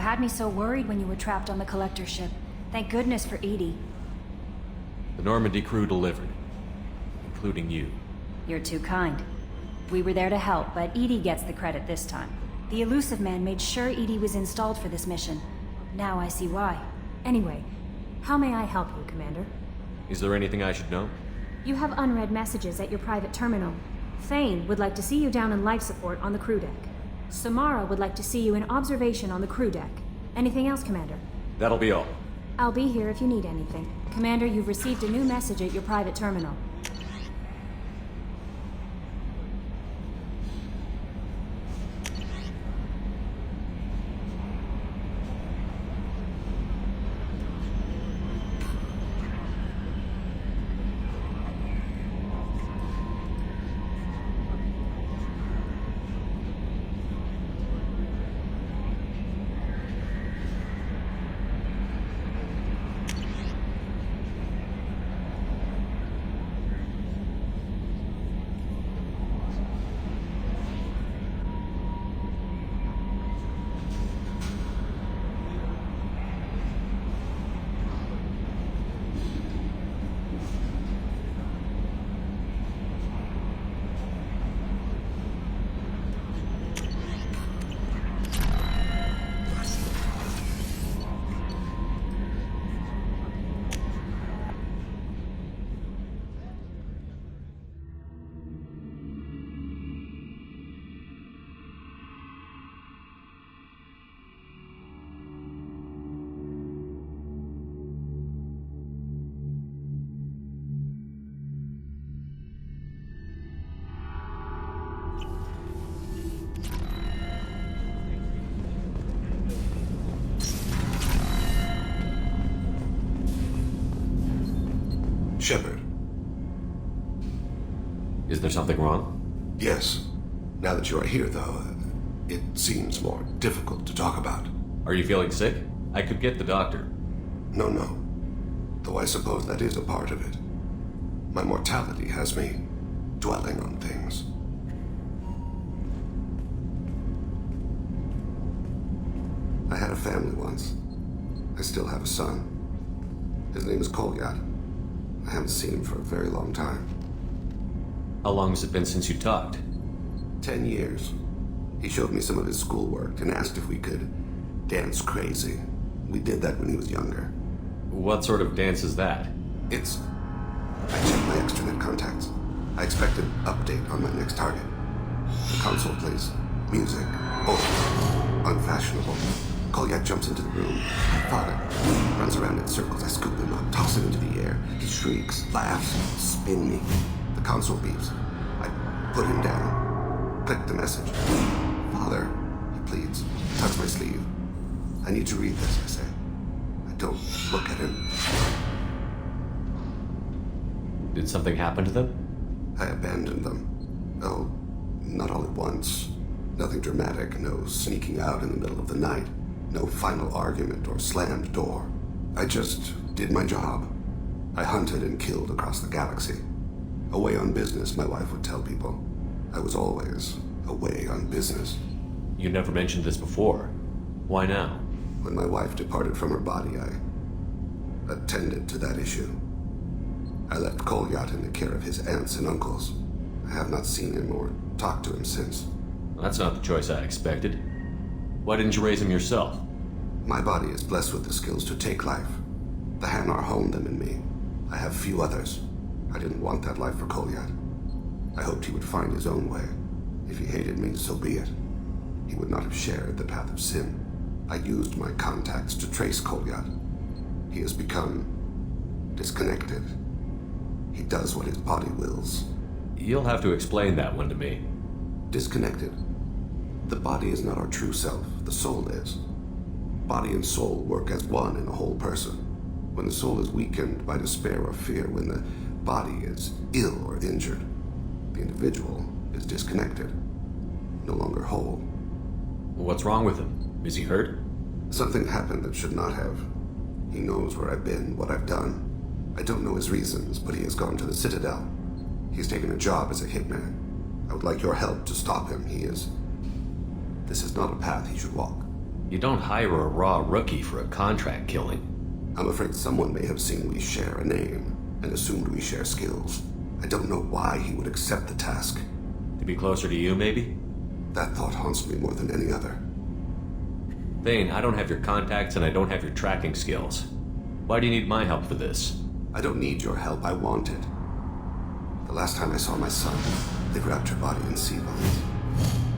had me so worried when you were trapped on the collector ship. Thank goodness for Edie. The Normandy crew delivered, including you. You're too kind. We were there to help, but Edie gets the credit this time. The Elusive Man made sure Edie was installed for this mission. Now I see why. Anyway, how may I help you, Commander? Is there anything I should know? You have unread messages at your private terminal. Thane would like to see you down in life support on the crew deck. Samara would like to see you in observation on the crew deck. Anything else, Commander? That'll be all. I'll be here if you need anything. Commander, you've received a new message at your private terminal. Shepard. Is there something wrong? Yes. Now that you are here, though, it seems more difficult to talk about. Are you feeling sick? I could get the doctor. No. Though I suppose that is a part of it. My mortality has me dwelling on things. I had a family once. I still have a son. His name is Kolyat. I haven't seen him for a very long time. How long has it been since you talked? 10 years. He showed me some of his schoolwork and asked if we could dance crazy. We did that when he was younger. What sort of dance is that? I checked my extranet contacts. I expect an update on my next target. The console plays music, old, unfashionable. Kolyat jumps into the room. My father runs around in circles. I scoop him up, toss him into the air. He shrieks, laughs, spin me. The console beeps. I put him down. Click the message. Father, he pleads. Tugs my sleeve. I need to read this, I say. I don't look at him. Did something happen to them? I abandoned them. Oh, not all at once. Nothing dramatic, no sneaking out in the middle of the night. No final argument or slammed door. I just did my job. I hunted and killed across the galaxy. Away on business, my wife would tell people. I was always away on business. You never mentioned this before. Why now? When my wife departed from her body, I attended to that issue. I left Kolyat in the care of his aunts and uncles. I have not seen him or talked to him since. Well, that's not the choice I expected. Why didn't you raise him yourself? My body is blessed with the skills to take life. The Hanar honed them in me. I have few others. I didn't want that life for Kolyat. I hoped he would find his own way. If he hated me, so be it. He would not have shared the path of sin. I used my contacts to trace Kolyat. He has become disconnected. He does what his body wills. You'll have to explain that one to me. Disconnected. The body is not our true self, the soul is. Body and soul work as one in a whole person. When the soul is weakened by despair or fear, when the body is ill or injured, the individual is disconnected, no longer whole. What's wrong with him? Is he hurt? Something happened that should not have. He knows where I've been, what I've done. I don't know his reasons, but he has gone to the Citadel. He's taken a job as a hitman. I would like your help to stop him. This is not a path he should walk. You don't hire a raw rookie for a contract killing. I'm afraid someone may have seen we share a name and assumed we share skills. I don't know why he would accept the task. To be closer to you, maybe? That thought haunts me more than any other. Thane, I don't have your contacts and I don't have your tracking skills. Why do you need my help for this? I don't need your help, I want it. The last time I saw my son, they wrapped her body in sea bones,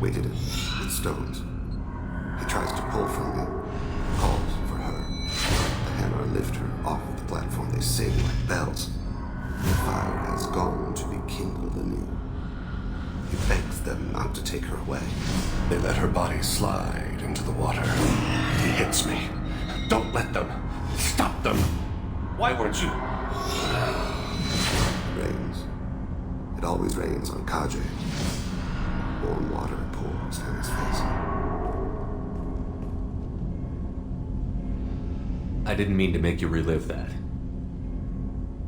weighted it with stones. He tries to pull from me, calls for her. The hammer lift her off the platform, they sing like bells. The fire has gone to be kindled anew. He begs them not to take her away. They let her body slide into the water. He hits me. Don't let them! Stop them! Why weren't you? It rains. It always rains on Kaji. Warm water pours down his face. I didn't mean to make you relive that.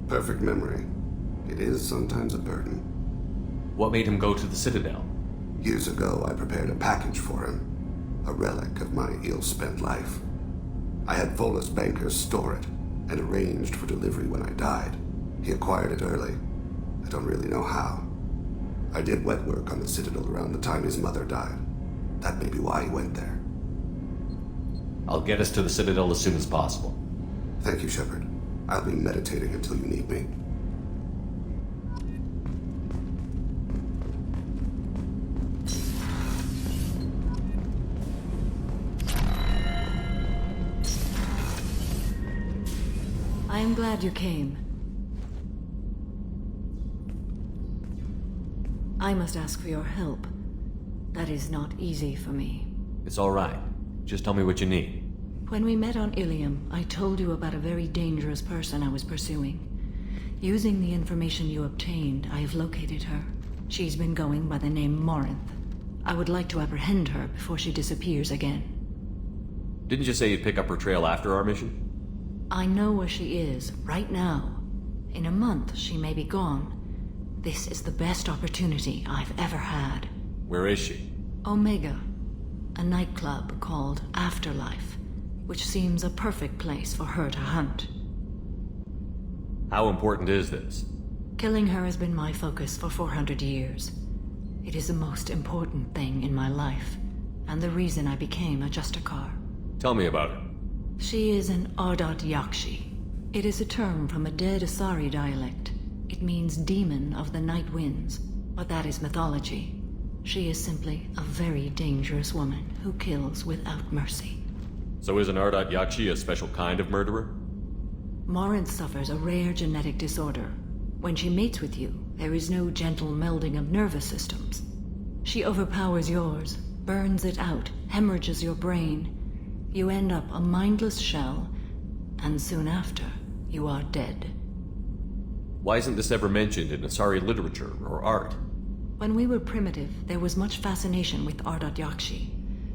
Perfect memory. It is sometimes a burden. What made him go to the Citadel? Years ago, I prepared a package for him. A relic of my ill-spent life. I had Volus bankers store it, and arranged for delivery when I died. He acquired it early. I don't really know how. I did wet work on the Citadel around the time his mother died. That may be why he went there. I'll get us to the Citadel as soon as possible. Thank you, Shepard. I'll be meditating until you need me. I am glad you came. I must ask for your help. That is not easy for me. It's all right. Just tell me what you need. When we met on Ilium, I told you about a very dangerous person I was pursuing. Using the information you obtained, I have located her. She's been going by the name Morinth. I would like to apprehend her before she disappears again. Didn't you say you'd pick up her trail after our mission? I know where she is, right now. In a month, she may be gone. This is the best opportunity I've ever had. Where is she? Omega, a nightclub called Afterlife, which seems a perfect place for her to hunt. How important is this? Killing her has been my focus for 400 years. It is the most important thing in my life, and the reason I became a Justicar. Tell me about her. She is an Ardat Yakshi. It is a term from a dead Asari dialect. It means demon of the night winds, but that is mythology. She is simply a very dangerous woman who kills without mercy. So is an Ardat Yakshi a special kind of murderer? Morinth suffers a rare genetic disorder. When she mates with you, there is no gentle melding of nervous systems. She overpowers yours, burns it out, hemorrhages your brain. You end up a mindless shell, and soon after, you are dead. Why isn't this ever mentioned in Asari literature or art? When we were primitive, there was much fascination with Ardat Yakshi.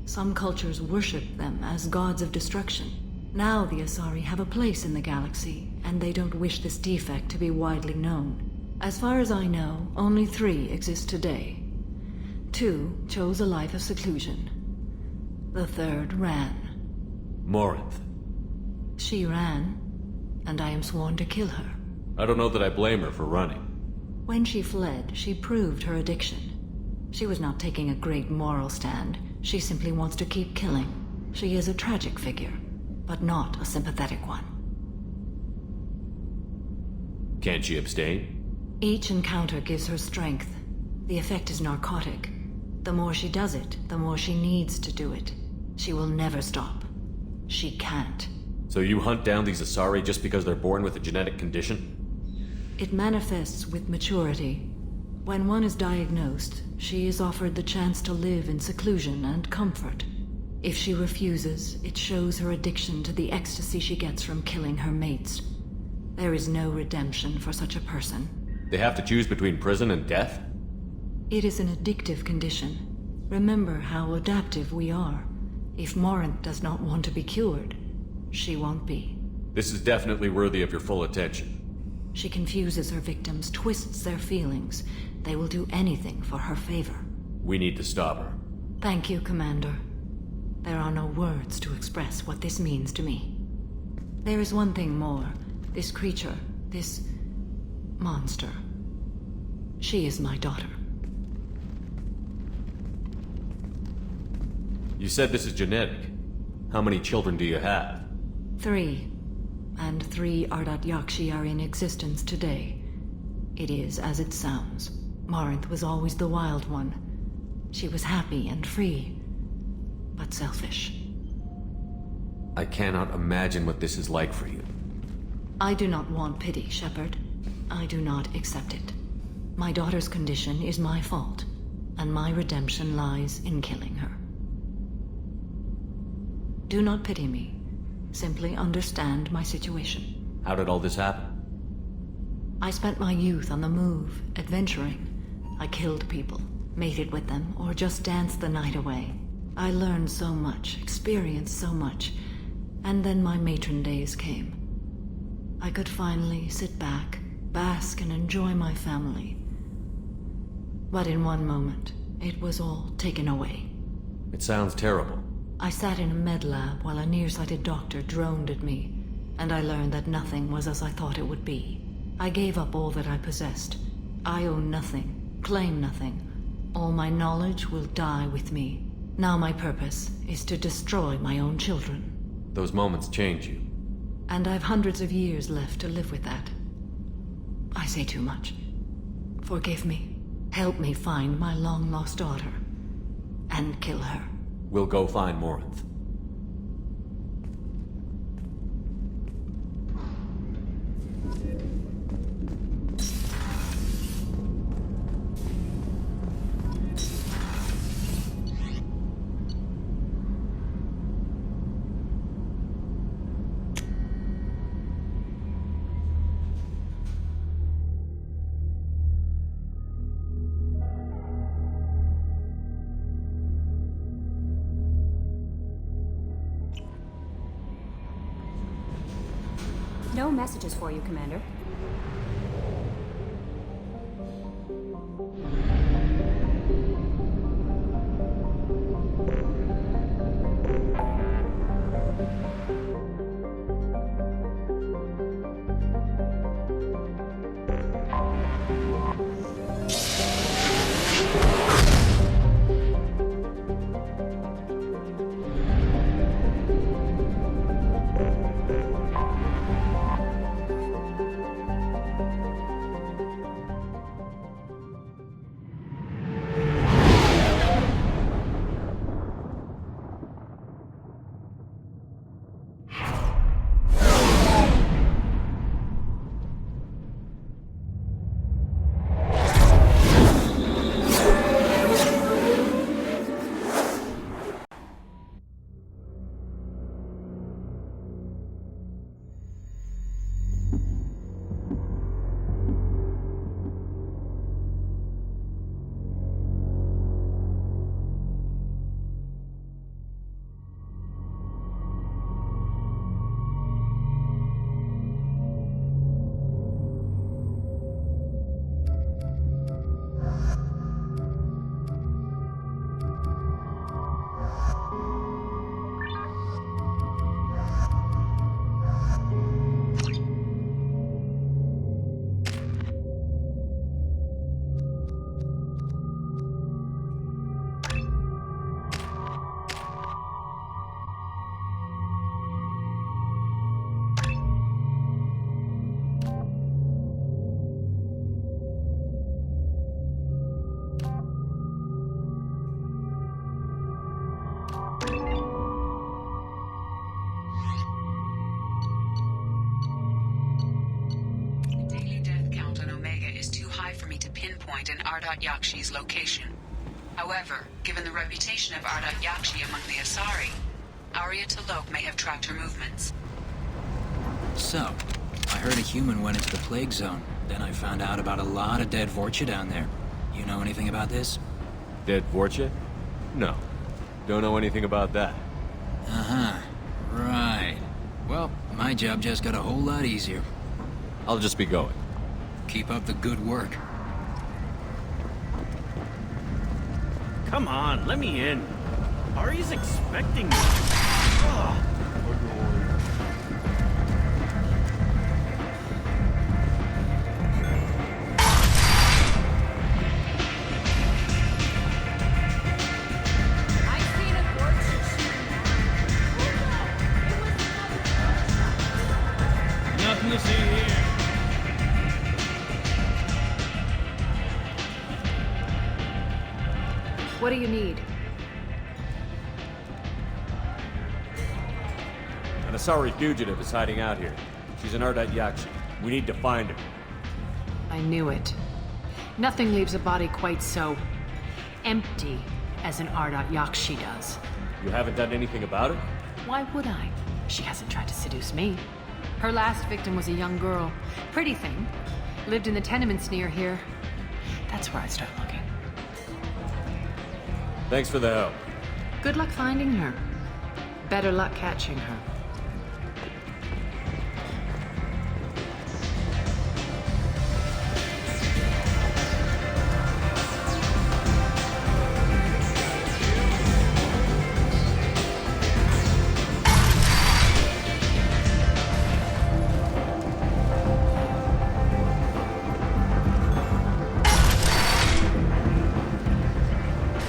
Some cultures worshipped them as gods of destruction. Now the Asari have a place in the galaxy, and they don't wish this defect to be widely known. As far as I know, only 3 exist today. 2 chose a life of seclusion. The 3rd ran. Morinth. She ran, and I am sworn to kill her. I don't know that I blame her for running. When she fled, she proved her addiction. She was not taking a great moral stand. She simply wants to keep killing. She is a tragic figure, but not a sympathetic one. Can't she abstain? Each encounter gives her strength. The effect is narcotic. The more she does it, the more she needs to do it. She will never stop. She can't. So you hunt down these Asari just because they're born with a genetic condition? It manifests with maturity. When one is diagnosed, she is offered the chance to live in seclusion and comfort. If she refuses, it shows her addiction to the ecstasy she gets from killing her mates. There is no redemption for such a person. They have to choose between prison and death? It is an addictive condition. Remember how adaptive we are. If Morinth does not want to be cured, she won't be. This is definitely worthy of your full attention. She confuses her victims, twists their feelings. They will do anything for her favor. We need to stop her. Thank you, Commander. There are no words to express what this means to me. There is one thing more. This creature, this monster. She is my daughter. You said this is genetic. How many children do you have? 3. And 3 Ardat Yakshi are in existence today. It is as it sounds. Marinth was always the wild one. She was happy and free, but selfish. I cannot imagine what this is like for you. I do not want pity, Shepard. I do not accept it. My daughter's condition is my fault, and my redemption lies in killing her. Do not pity me. Simply understand my situation. How did all this happen? I spent my youth on the move, adventuring. I killed people, mated with them, or just danced the night away. I learned so much, experienced so much, and then my matron days came. I could finally sit back, bask and enjoy my family. But in one moment, it was all taken away. It sounds terrible. I sat in a med lab while a nearsighted doctor droned at me, and I learned that nothing was as I thought it would be. I gave up all that I possessed. I own nothing, claim nothing. All my knowledge will die with me. Now my purpose is to destroy my own children. Those moments change you. And I've hundreds of years left to live with that. I say too much. Forgive me. Help me find my long-lost daughter. And kill her. We'll go find Morinth. No messages for you, Commander. In Ardat Yakshi's location. However, given the reputation of Ardat Yakshi among the Asari, Arya T'Loak may have tracked her movements. So, I heard a human went into the plague zone. Then I found out about a lot of dead Vorcha down there. You know anything about this? Dead Vorcha? No. Don't know anything about that. Uh-huh. Right. Well, my job just got a whole lot easier. I'll just be going. Keep up the good work. Come on, let me in. Ari's expecting me. Ugh. Nothing to see here. What do you need? An Asari fugitive is hiding out here. She's an Ardat Yakshi. We need to find her. I knew it. Nothing leaves a body quite so empty as an Ardat Yakshi does. You haven't done anything about it? Why would I? She hasn't tried to seduce me. Her last victim was a young girl. Pretty thing. Lived in the tenements near here. That's where I'd start looking. Thanks for the help. Good luck finding her. Better luck catching her.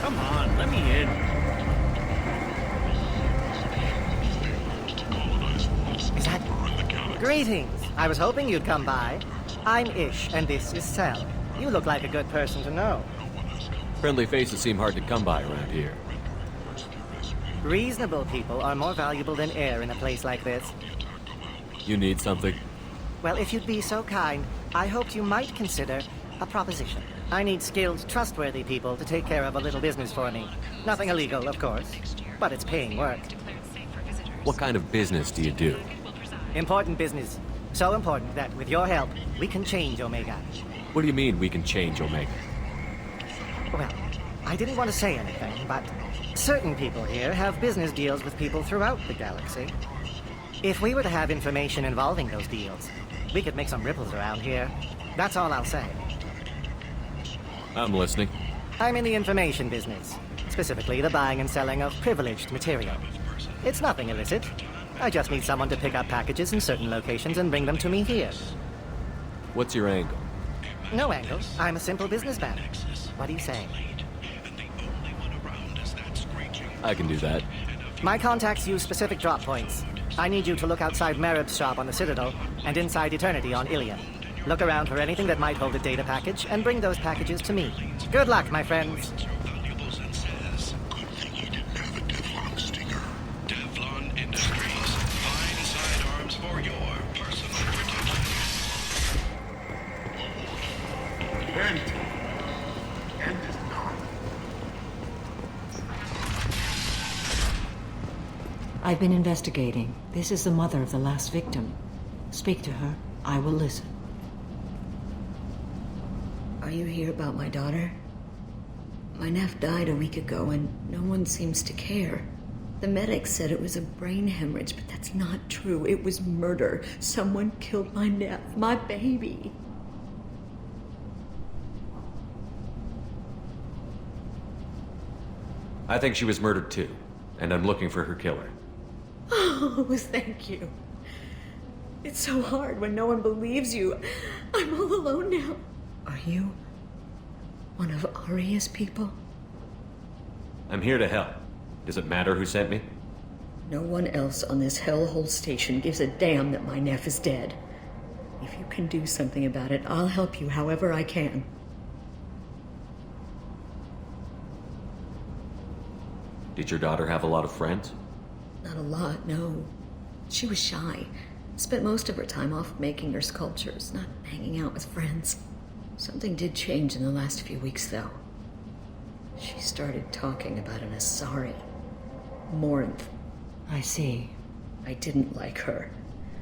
Come on, let me in. Is that... Greetings. I was hoping you'd come by. I'm Ish, and this is Sel. You look like a good person to know. Friendly faces seem hard to come by around here. Reasonable people are more valuable than air in a place like this. You need something? Well, if you'd be so kind, I hoped you might consider a proposition. I need skilled, trustworthy people to take care of a little business for me. Nothing illegal, of course, but it's paying work. What kind of business do you do? Important business. So important that, with your help, we can change Omega. What do you mean we can change Omega? Well, I didn't want to say anything, but certain people here have business deals with people throughout the galaxy. If we were to have information involving those deals, we could make some ripples around here. That's all I'll say. I'm listening. I'm in the information business, specifically the buying and selling of privileged material. It's nothing illicit. I just need someone to pick up packages in certain locations and bring them to me here. What's your angle? No angle. I'm a simple businessman. What do you say? I can do that. My contacts use specific drop points. I need you to look outside Merib's shop on the Citadel and inside Eternity on Ilion. Look around for anything that might hold a data package and bring those packages to me. Good luck, my friends. I've been investigating. This is the mother of the last victim. Speak to her. I will listen. Are you here about my daughter? My nephew died a week ago and no one seems to care. The medics said it was a brain hemorrhage, but that's not true. It was murder. Someone killed my nephew, my baby. I think she was murdered too, and I'm looking for her killer. Oh, thank you. It's so hard when no one believes you. I'm all alone now. Are you one of Aria's people? I'm here to help. Does it matter who sent me? No one else on this hellhole station gives a damn that my nephew is dead. If you can do something about it, I'll help you however I can. Did your daughter have a lot of friends? Not a lot, no. She was shy. Spent most of her time off making her sculptures, not hanging out with friends. Something did change in the last few weeks, though. She started talking about an Asari. Morinth. I see. I didn't like her.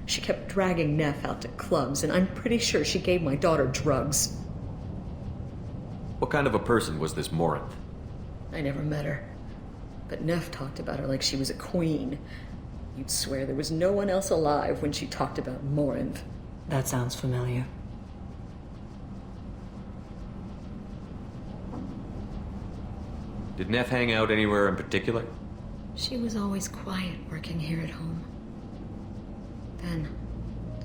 She kept dragging Neff out to clubs, and I'm pretty sure she gave my daughter drugs. What kind of a person was this Morinth? I never met her. But Neff talked about her like she was a queen. You'd swear there was no one else alive when she talked about Morinth. That sounds familiar. Did Neff hang out anywhere in particular? She was always quiet working here at home. Then,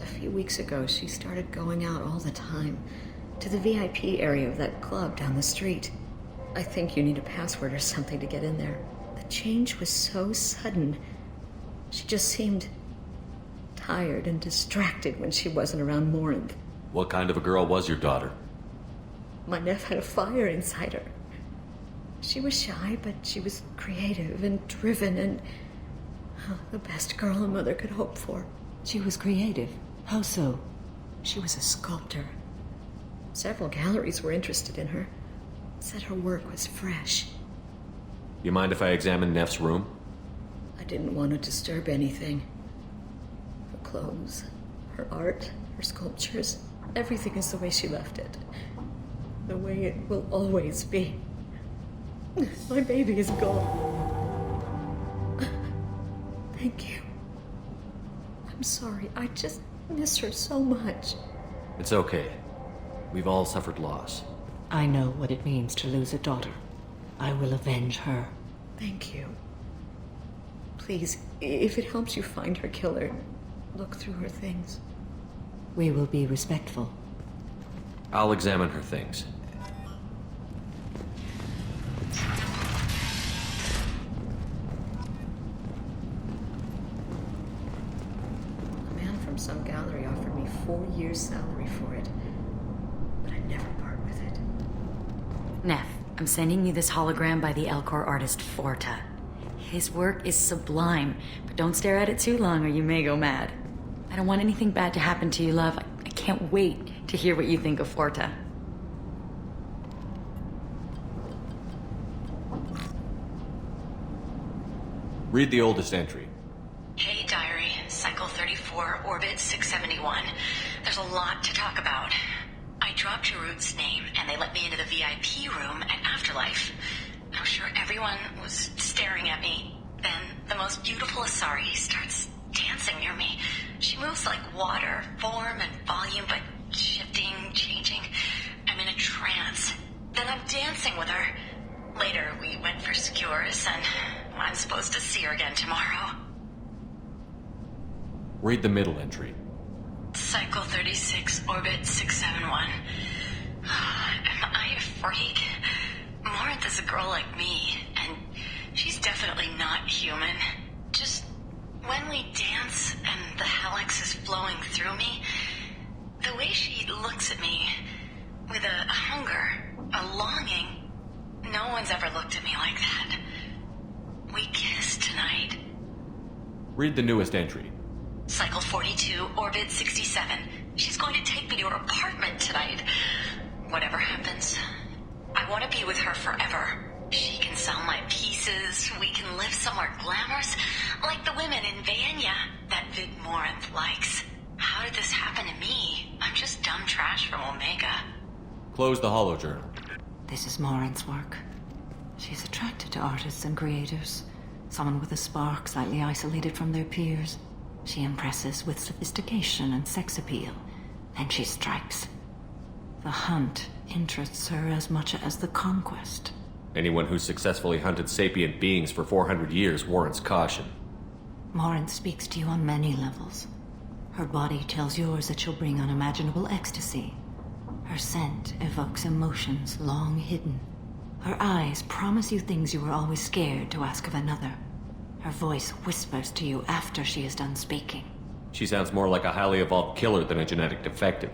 a few weeks ago, she started going out all the time to the VIP area of that club down the street. I think you need a password or something to get in there. The change was so sudden. She just seemed tired and distracted when she wasn't around Morinth. What kind of a girl was your daughter? My nephew had a fire inside her. She was shy, but she was creative and driven and the best girl a mother could hope for. She was creative. How so? She was a sculptor. Several galleries were interested in her. Said her work was fresh. You mind if I examine Neff's room? I didn't want to disturb anything. Her clothes, her art, her sculptures, everything is the way she left it. The way it will always be. My baby is gone. Thank you. I'm sorry, I just miss her so much. It's okay. We've all suffered loss. I know what it means to lose a daughter. I will avenge her. Thank you. Please, if it helps you find her killer, look through her things. We will be respectful. I'll examine her things. A man from some gallery offered me 4 years' salary for it, but I'd never part with it. Neff, I'm sending you this hologram by the Elcor artist Forta. His work is sublime, but don't stare at it too long or you may go mad. I don't want anything bad to happen to you, love. I can't wait to hear what you think of Forta. Read the oldest entry. Hey, Diary. Cycle 34, Orbit 671. There's a lot to talk about. I dropped your root's name, and they let me into the VIP room at Afterlife. I'm sure everyone was staring at me. Then the most beautiful Asari starts dancing near me. She moves like water, form and volume, but shifting, changing. I'm in a trance. Then I'm dancing with her. Later, we went for skewers, and I'm supposed to see her again tomorrow. Read the middle entry. Cycle 36, Orbit 671. Am I a freak? Morinth is a girl like me, and she's definitely not human. Just when we dance and the helix is flowing through me, the way she looks at me with a hunger, a longing, no one's ever looked at me like that. We kissed tonight. Read the newest entry. Cycle 42, Orbit 67. She's going to take me to her apartment tonight. Whatever happens, I want to be with her forever. She can sell my pieces. We can live somewhere glamorous, like the women in Vanya that Vid Morinth likes. How did this happen to me? I'm just dumb trash from Omega. Close the holojournal. This is Morinth's work. She's attracted to artists and creators. Someone with a spark, slightly isolated from their peers. She impresses with sophistication and sex appeal. Then she strikes. The hunt interests her as much as the conquest. Anyone who's successfully hunted sapient beings for 400 years warrants caution. Morinth speaks to you on many levels. Her body tells yours that she'll bring unimaginable ecstasy. Her scent evokes emotions long hidden. Her eyes promise you things you were always scared to ask of another. Her voice whispers to you after she is done speaking. She sounds more like a highly evolved killer than a genetic defective.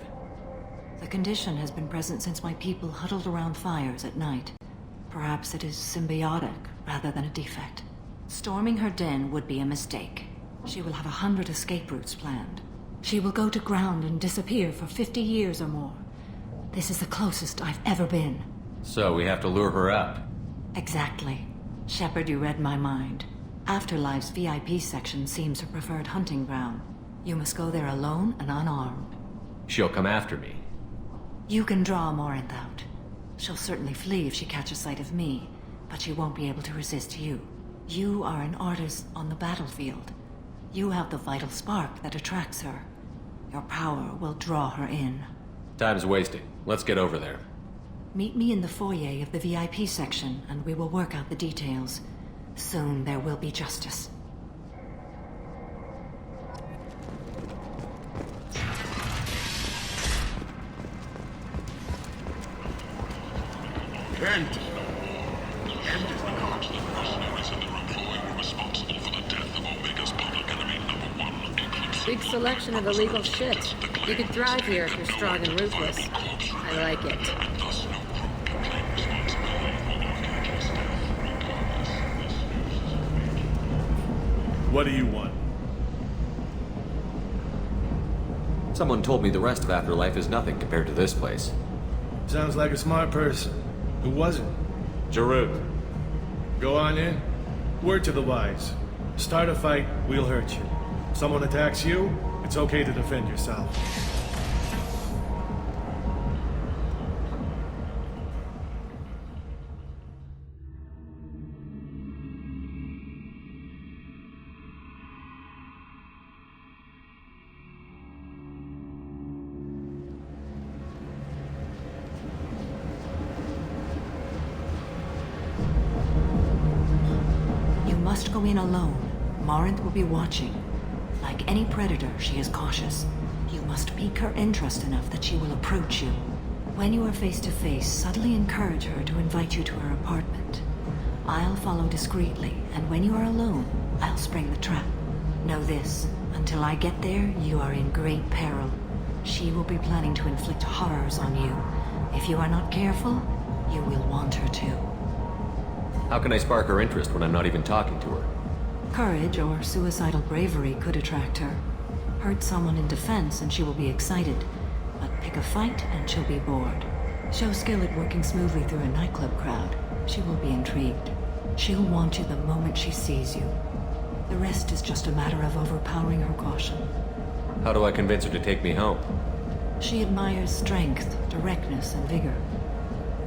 The condition has been present since my people huddled around fires at night. Perhaps it is symbiotic rather than a defect. Storming her den would be a mistake. She will have 100 escape routes planned. She will go to ground and disappear for 50 years or more. This is the closest I've ever been. So we have to lure her out. Exactly. Shepard, you read my mind. Afterlife's VIP section seems her preferred hunting ground. You must go there alone and unarmed. She'll come after me. You can draw Morinth out. She'll certainly flee if she catches sight of me, but she won't be able to resist you. You are an artist on the battlefield. You have the vital spark that attracts her. Your power will draw her in. Time's wasting. Let's get over there. Meet me in the foyer of the VIP section, and we will work out the details. Soon there will be justice. Kent! Kent is the constant mercenaries in their employ responsible for the death of Omega's public enemy #1, Eclipse. Big selection of illegal shit. You could thrive here if you're strong and ruthless. I like it. Thus, no group can claim responsibility for Archaegel's death. What do you want? Someone told me the rest of Afterlife is nothing compared to this place. Sounds like a smart person. Who was it? Jarut. Go on in. Word to the wise. Start a fight, we'll hurt you. Someone attacks you, it's okay to defend yourself. You must go in alone. Morinth will be watching. Like any predator, she is cautious. You must pique her interest enough that she will approach you. When you are face to face, subtly encourage her to invite you to her apartment. I'll follow discreetly, and when you are alone, I'll spring the trap. Know this, until I get there, you are in great peril. She will be planning to inflict horrors on you. If you are not careful, you will want her to. How can I spark her interest when I'm not even talking to her? Courage or suicidal bravery could attract her. Hurt someone in defense and she will be excited. But pick a fight and she'll be bored. Show skill at working smoothly through a nightclub crowd. She will be intrigued. She'll want you the moment she sees you. The rest is just a matter of overpowering her caution. How do I convince her to take me home? She admires strength, directness, and vigor.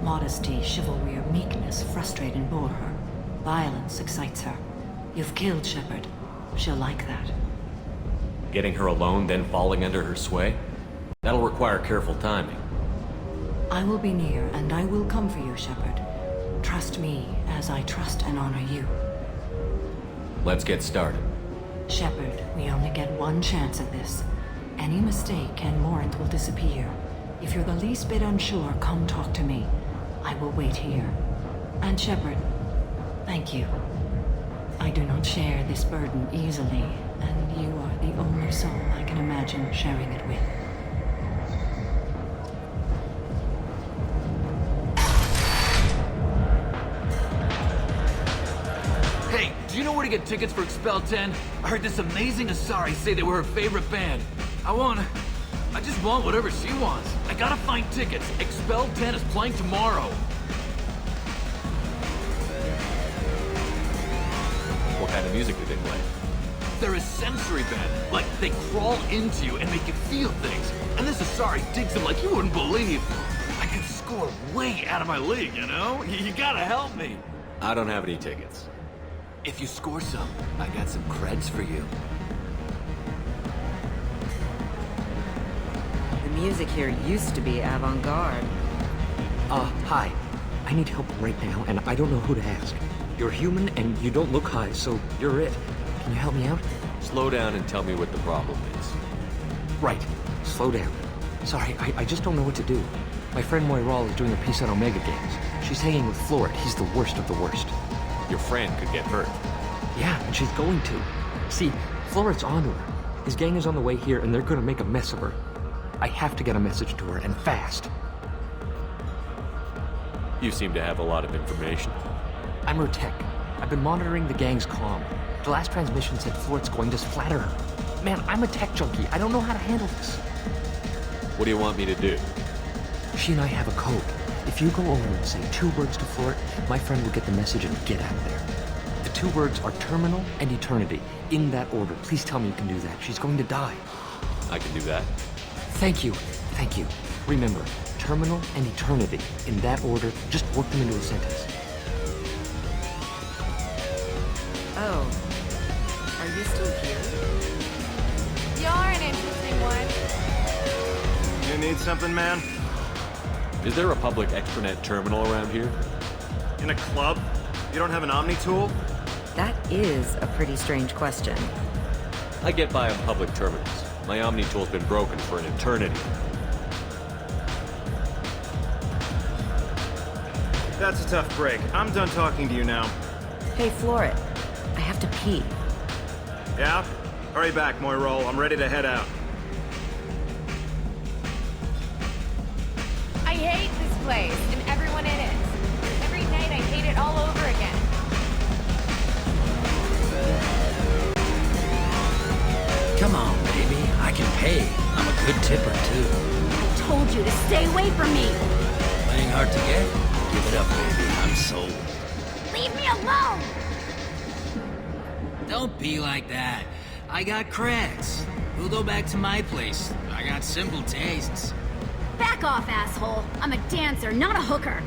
Modesty, chivalry, or meekness frustrate and bore her. Violence excites her. You've killed Shepard. She'll like that. Getting her alone, then falling under her sway? That'll require careful timing. I will be near, and I will come for you, Shepard. Trust me, as I trust and honor you. Let's get started. Shepard, we only get one chance at this. Any mistake and Morinth will disappear. If you're the least bit unsure, come talk to me. I will wait here. And Shepard, thank you. I do not share this burden easily, and you are the only soul I can imagine sharing it with. Hey, do you know where to get tickets for Expel 10? I heard this amazing Asari say they were her favorite band. I just want whatever she wants. I gotta find tickets. Expel 10 is playing tomorrow. What kind of music do they play? They're a sensory band. Like, they crawl into you and make you feel things. And this Asari digs them like you wouldn't believe. I could score way out of my league, you know? You gotta help me. I don't have any tickets. If you score some, I got some creds for you. The music here used to be avant-garde. Hi. I need help right now, and I don't know who to ask. You're human, and you don't look high, so you're it. Can you help me out? Slow down and tell me what the problem is. Right. Slow down. Sorry, I just don't know what to do. My friend Moiral is doing a piece on Omega Games. She's hanging with Florid. He's the worst of the worst. Your friend could get hurt. Yeah, and she's going to. See, Florid's onto her. His gang is on the way here, and they're gonna make a mess of her. I have to get a message to her, and fast. You seem to have a lot of information. I'm her tech. I've been monitoring the gang's comm. The last transmission said Florid's going to splatter her. Man, I'm a tech junkie. I don't know how to handle this. What do you want me to do? She and I have a code. If you go over and say 2 words to Florid, my friend will get the message and get out of there. The 2 words are terminal and eternity. In that order. Please tell me you can do that. She's going to die. I can do that. Thank you. Thank you. Remember, terminal and eternity. In that order, just work them into a sentence. Oh. Are you still here? You're an interesting one. You need something, man? Is there a public extranet terminal around here? In a club? You don't have an Omni tool? That is a pretty strange question. I get by on public terminals. My Omni tool's been broken for an eternity. That's a tough break. I'm done talking to you now. Hey, Floret. I have to pee. Yeah? Hurry back, Moirol. I'm ready to head out. I hate this place and everyone in it. Every night I hate it all over again. Come on, baby. I can pay. I'm a good tipper, too. I told you to stay away from me! Playing hard to get? Give it up, baby. I'm sold. Leave me alone! Don't be like that. I got creds. We'll go back to my place. I got simple tastes. Back off, asshole! I'm a dancer, not a hooker!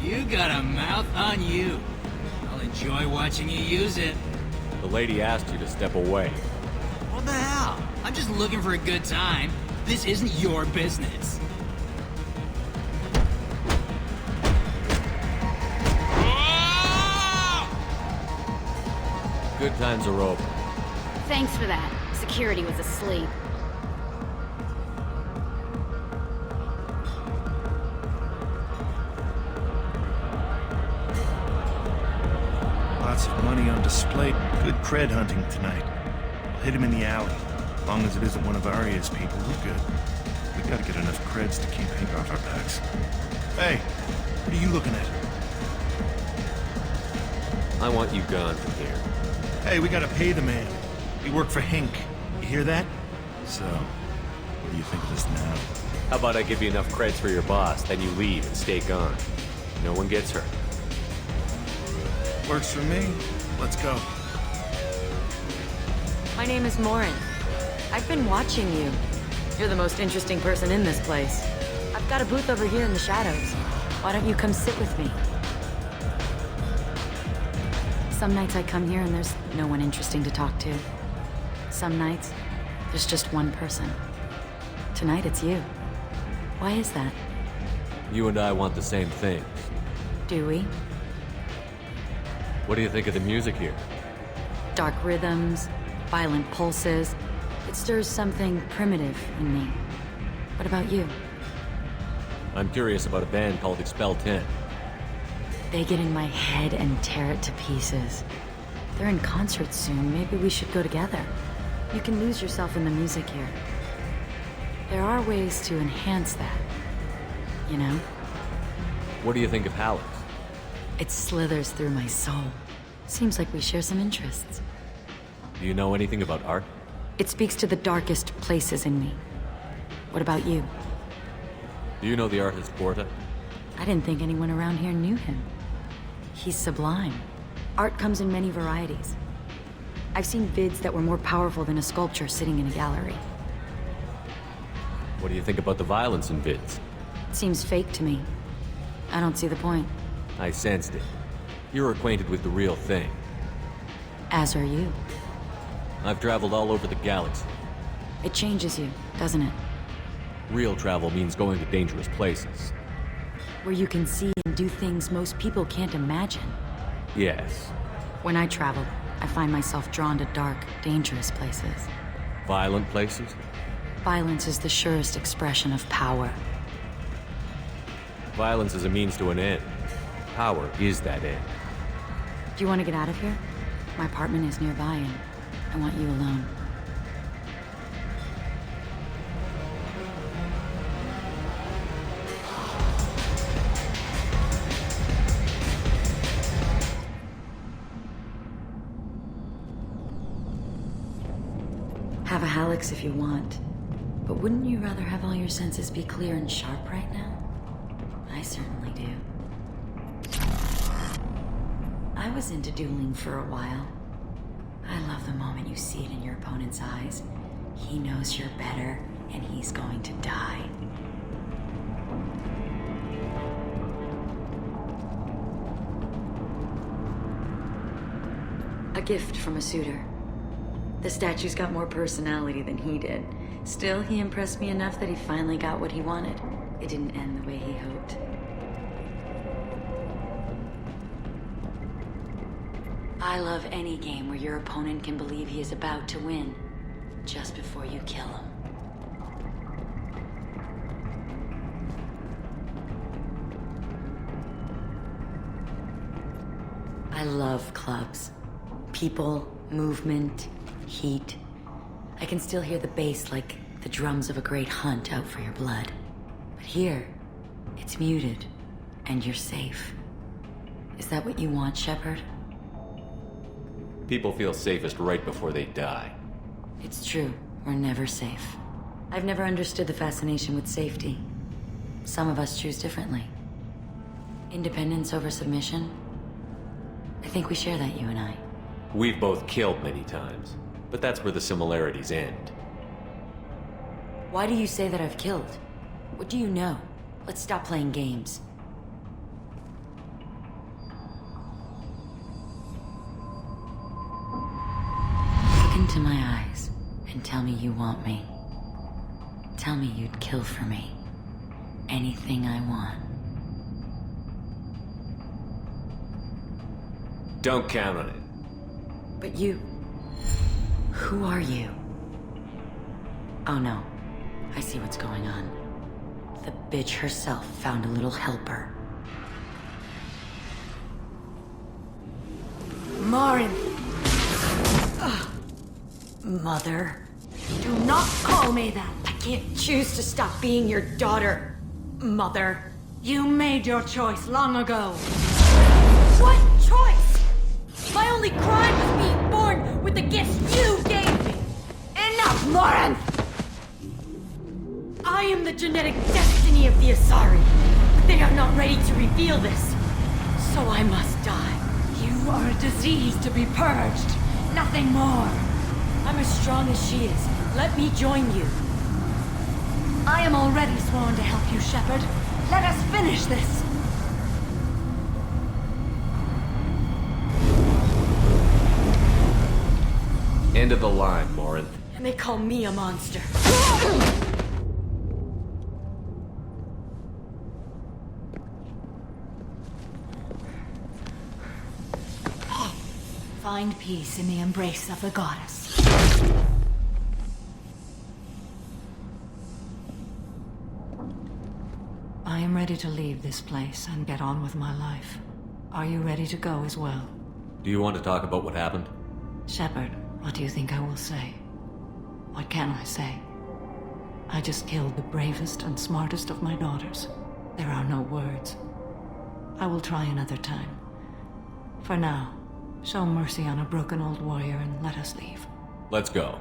You got a mouth on you. I'll enjoy watching you use it. The lady asked you to step away. What the hell? I'm just looking for a good time. This isn't your business. Good times are over. Thanks for that. Security was asleep. Lots of money on display. Good cred hunting tonight. I'll hit him in the alley. As long as it isn't one of Arya's people, we're good. We gotta get enough creds to keep Hank off our backs. Hey, what are you looking at? I want you gone from here. Hey, we gotta pay the man. We work for Hank. You hear that? So, what do you think of this now? How about I give you enough creds for your boss, then you leave and stay gone. No one gets hurt. Works for me. Let's go. My name is Morin. I've been watching you. You're the most interesting person in this place. I've got a booth over here in the shadows. Why don't you come sit with me? Some nights I come here and there's no one interesting to talk to. Some nights, there's just one person. Tonight it's you. Why is that? You and I want the same thing. Do we? What do you think of the music here? Dark rhythms, violent pulses. It stirs something primitive in me. What about you? I'm curious about a band called Expel 10. They get in my head and tear it to pieces. They're in concert soon. Maybe we should go together. You can lose yourself in the music here. There are ways to enhance that. You know? What do you think of Hallex? It slithers through my soul. Seems like we share some interests. Do you know anything about art? It speaks to the darkest places in me. What about you? Do you know the artist Borta? I didn't think anyone around here knew him. He's sublime. Art comes in many varieties. I've seen vids that were more powerful than a sculpture sitting in a gallery. What do you think about the violence in vids? It seems fake to me. I don't see the point. I sensed it. You're acquainted with the real thing. As are you. I've traveled all over the galaxy. It changes you, doesn't it? Real travel means going to dangerous places. Where you can see and do things most people can't imagine. Yes. When I travel, I find myself drawn to dark, dangerous places. Violent places? Violence is the surest expression of power. Violence is a means to an end. Power is that end. Do you want to get out of here? My apartment is nearby and I want you alone. Have a Hallex if you want, but wouldn't you rather have all your senses be clear and sharp right now? I certainly do. I was into dueling for a while. I love the moment you see it in your opponent's eyes. He knows you're better, and he's going to die. A gift from a suitor. The statue's got more personality than he did. Still, he impressed me enough that he finally got what he wanted. It didn't end the way he hoped. I love any game where your opponent can believe he is about to win, just before you kill him. I love clubs. People, movement, heat. I can still hear the bass like the drums of a great hunt out for your blood. But here, it's muted, and you're safe. Is that what you want, Shepard? People feel safest right before they die. It's true. We're never safe. I've never understood the fascination with safety. Some of us choose differently. Independence over submission? I think we share that, you and I. We've both killed many times, but that's where the similarities end. Why do you say that I've killed? What do you know? Let's stop playing games. Look into my eyes and tell me you want me. Tell me you'd kill for me. Anything I want. Don't count on it. But you... Who are you? Oh no. I see what's going on. The bitch herself found a little helper. Marin! Mother. Do not call me that! I can't choose to stop being your daughter, Mother. You made your choice long ago. What choice? My only crime was being born with the gifts you gave me! Enough, Marin! I am the genetic destiny of the Asari. But they are not ready to reveal this. So I must die. You are a disease to be purged. Nothing more. I'm as strong as she is. Let me join you. I am already sworn to help you, Shepard. Let us finish this. End of the line, Morin. And they call me a monster. Find peace in the embrace of the goddess. I am ready to leave this place and get on with my life. Are you ready to go as well? Do you want to talk about what happened? Shepard, what do you think I will say? What can I say? I just killed the bravest and smartest of my daughters. There are no words. I will try another time. For now, show mercy on a broken old warrior and let us leave. Let's go.